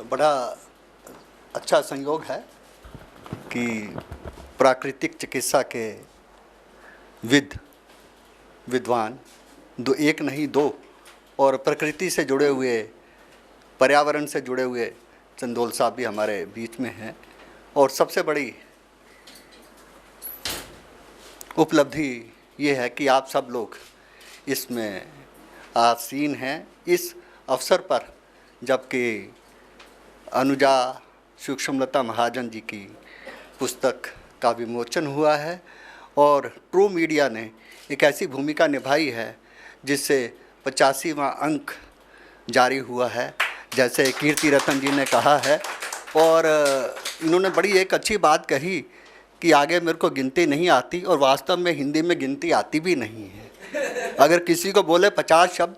बड़ा अच्छा संयोग है कि प्राकृतिक चिकित्सा के विद्वान एक नहीं दो और प्रकृति से जुड़े हुए, पर्यावरण से जुड़े हुए चंदोल साहब भी हमारे बीच में हैं। और सबसे बड़ी उपलब्धि ये है कि आप सब लोग इसमें आसीन हैं इस अवसर पर, जबकि अनुजा सूक्ष्मलता महाजन जी की पुस्तक का विमोचन हुआ है और ट्रू मीडिया ने एक ऐसी भूमिका निभाई है जिससे 85वां अंक जारी हुआ है, जैसे कीर्ति रतन जी ने कहा है। और इन्होंने बड़ी एक अच्छी बात कही कि आगे मेरे को गिनती नहीं आती, और वास्तव में हिंदी में गिनती आती भी नहीं है। अगर किसी को बोले 50 शब्द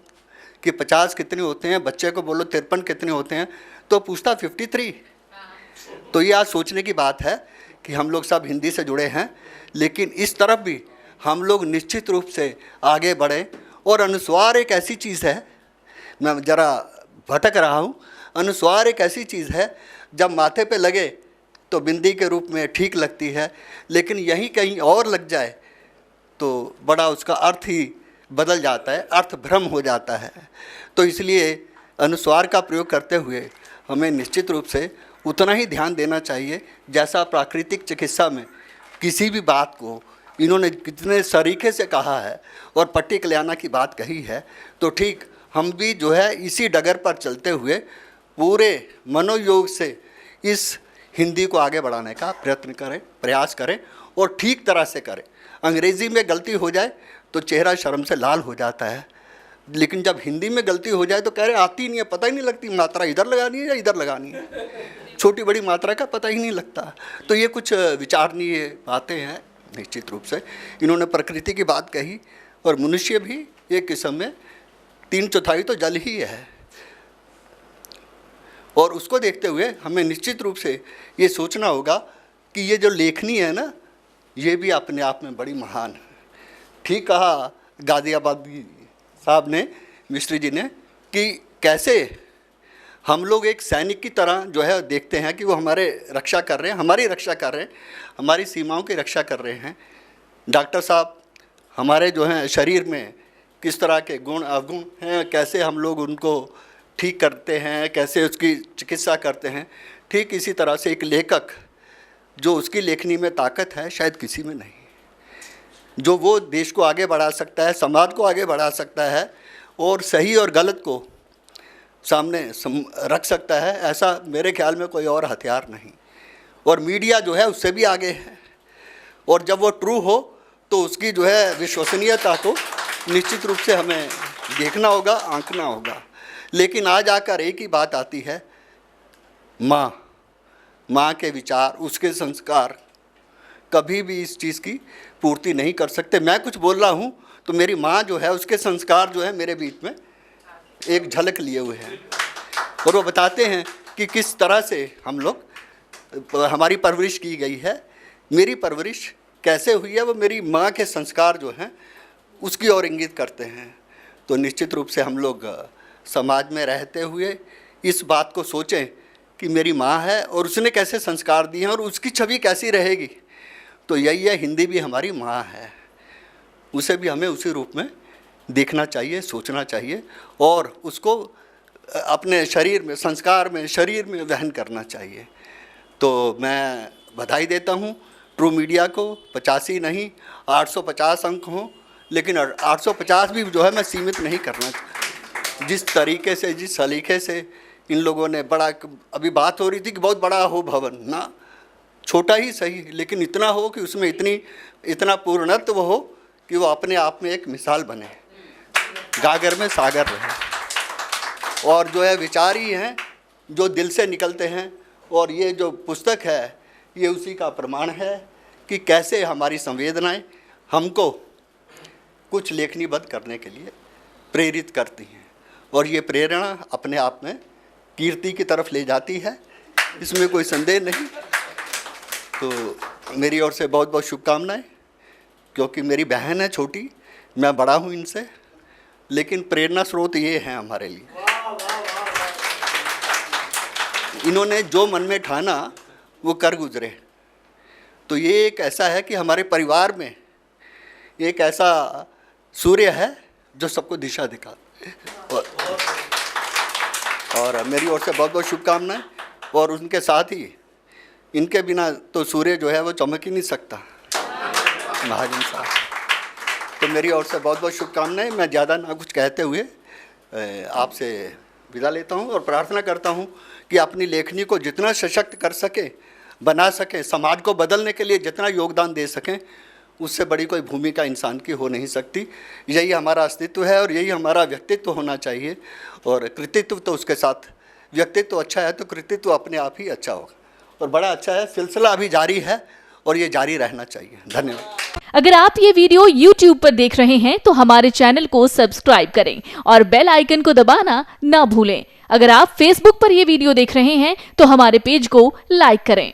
कि 50 कितने होते हैं, बच्चे को बोलो 53 कितने होते हैं, तो पूछता 53। तो ये आज सोचने की बात है कि हम लोग सब हिंदी से जुड़े हैं, लेकिन इस तरफ भी हम लोग निश्चित रूप से आगे बढ़ें। और अनुस्वार एक ऐसी चीज़ है, मैं ज़रा भटक रहा हूँ, अनुस्वार एक ऐसी चीज़ है जब माथे पे लगे तो बिंदी के रूप में ठीक लगती है, लेकिन यहीं कहीं और लग जाए तो बड़ा उसका अर्थ ही बदल जाता है, अर्थ भ्रम हो जाता है। तो इसलिए अनुस्वार का प्रयोग करते हुए हमें निश्चित रूप से उतना ही ध्यान देना चाहिए जैसा प्राकृतिक चिकित्सा में किसी भी बात को इन्होंने कितने सरीखे से कहा है और पट्टी कल्याणा की बात कही है, तो ठीक हम भी जो है इसी डगर पर चलते हुए पूरे मनोयोग से इस हिंदी को आगे बढ़ाने का प्रयत्न करें, प्रयास करें और ठीक तरह से करें। अंग्रेज़ी में गलती हो जाए तो चेहरा शर्म से लाल हो जाता है, लेकिन जब हिंदी में गलती हो जाए तो कह रहे आती नहीं है, पता ही नहीं लगती मात्रा इधर लगानी है या इधर लगानी है, छोटी बड़ी मात्रा का पता ही नहीं लगता। तो ये कुछ विचारणीय बातें हैं। निश्चित रूप से इन्होंने प्रकृति की बात कही और मनुष्य भी एक किस्म में 3/4 तो जल ही है, और उसको देखते हुए हमें निश्चित रूप से ये सोचना होगा कि ये जो लेखनी है ना, ये भी अपने आप में बड़ी महान है। ठीक कहा गाजियाबादी साहब ने, मिश्री जी ने, कि कैसे हम लोग एक सैनिक की तरह जो है देखते हैं कि वो हमारे रक्षा कर रहे हैं, हमारी रक्षा कर रहे हैं, हमारी सीमाओं की रक्षा कर रहे हैं। डॉक्टर साहब हमारे जो हैं शरीर में किस तरह के गुण अवगुण हैं, कैसे हम लोग उनको ठीक करते हैं, कैसे उसकी चिकित्सा करते हैं। ठीक इसी तरह से एक लेखक जो उसकी लेखनी में ताकत है शायद किसी में नहीं, जो वो देश को आगे बढ़ा सकता है, समाज को आगे बढ़ा सकता है और सही और गलत को सामने रख सकता है, ऐसा मेरे ख्याल में कोई और हथियार नहीं। और मीडिया जो है उससे भी आगे है, और जब वो ट्रू हो तो उसकी जो है विश्वसनीयता को निश्चित रूप से हमें देखना होगा, आंकना होगा। लेकिन आज आकर एक ही बात आती है, माँ के विचार, उसके संस्कार कभी भी इस चीज़ की पूर्ति नहीं कर सकते। मैं कुछ बोल रहा हूँ तो मेरी माँ जो है उसके संस्कार जो है मेरे बीच में एक झलक लिए हुए हैं, और वो बताते हैं कि किस तरह से हम लोग, हमारी परवरिश की गई है। मेरी परवरिश कैसे हुई है वो मेरी माँ के संस्कार जो हैं उसकी ओर इंगित करते हैं। तो निश्चित रूप से हम लोग समाज में रहते हुए इस बात को सोचें कि मेरी माँ है और उसने कैसे संस्कार दिए हैं और उसकी छवि कैसी रहेगी। तो यही है, हिंदी भी हमारी माँ है, उसे भी हमें उसी रूप में देखना चाहिए, सोचना चाहिए और उसको अपने शरीर में, संस्कार में, शरीर में वहन करना चाहिए। तो मैं बधाई देता हूँ ट्रू मीडिया को। 85 नहीं 850 अंक हों, लेकिन 850 भी जो है मैं सीमित नहीं करना। जिस तरीके से, जिस सलीके से इन लोगों ने बड़ा, अभी बात हो रही थी कि बहुत बड़ा हो भवन, ना छोटा ही सही, लेकिन इतना हो कि उसमें इतना पूर्णत्व हो कि वो अपने आप में एक मिसाल बने, गागर में सागर रहे। और जो है विचार ही हैं जो दिल से निकलते हैं, और ये जो पुस्तक है ये उसी का प्रमाण है कि कैसे हमारी संवेदनाएं हमको कुछ लेखनीबद्ध करने के लिए प्रेरित करती हैं, और ये प्रेरणा अपने आप में कीर्ति की तरफ ले जाती है, इसमें कोई संदेह नहीं। तो मेरी ओर से बहुत बहुत शुभकामनाएं, क्योंकि मेरी बहन है छोटी, मैं बड़ा हूँ इनसे, लेकिन प्रेरणा स्रोत ये हैं हमारे लिए। इन्होंने जो मन में ठाना वो कर गुजरे। तो ये एक ऐसा है कि हमारे परिवार में एक ऐसा सूर्य है जो सबको दिशा दिखाता है। और मेरी ओर से बहुत बहुत शुभकामनाएं। और उनके साथ ही इनके बिना तो सूर्य जो है वो चमक ही नहीं सकता, महाजन साहब। तो मेरी ओर से बहुत बहुत शुभकामनाएं। मैं ज़्यादा ना कुछ कहते हुए आपसे विदा लेता हूं और प्रार्थना करता हूं कि अपनी लेखनी को जितना सशक्त कर सके, बना सकें, समाज को बदलने के लिए जितना योगदान दे सकें, उससे बड़ी कोई भूमिका इंसान की हो नहीं सकती। यही हमारा अस्तित्व है और यही हमारा व्यक्तित्व होना चाहिए। और कृतित्व तो उसके साथ, व्यक्तित्व अच्छा है तो कृतित्व अपने आप ही अच्छा होगा और बड़ा अच्छा है। सिलसिला अभी जारी है और ये जारी रहना चाहिए। धन्यवाद। अगर आप ये वीडियो YouTube पर देख रहे हैं तो हमारे चैनल को सब्सक्राइब करें और बेल आइकन को दबाना ना भूलें। अगर आप Facebook पर ये वीडियो देख रहे हैं तो हमारे पेज को लाइक करें।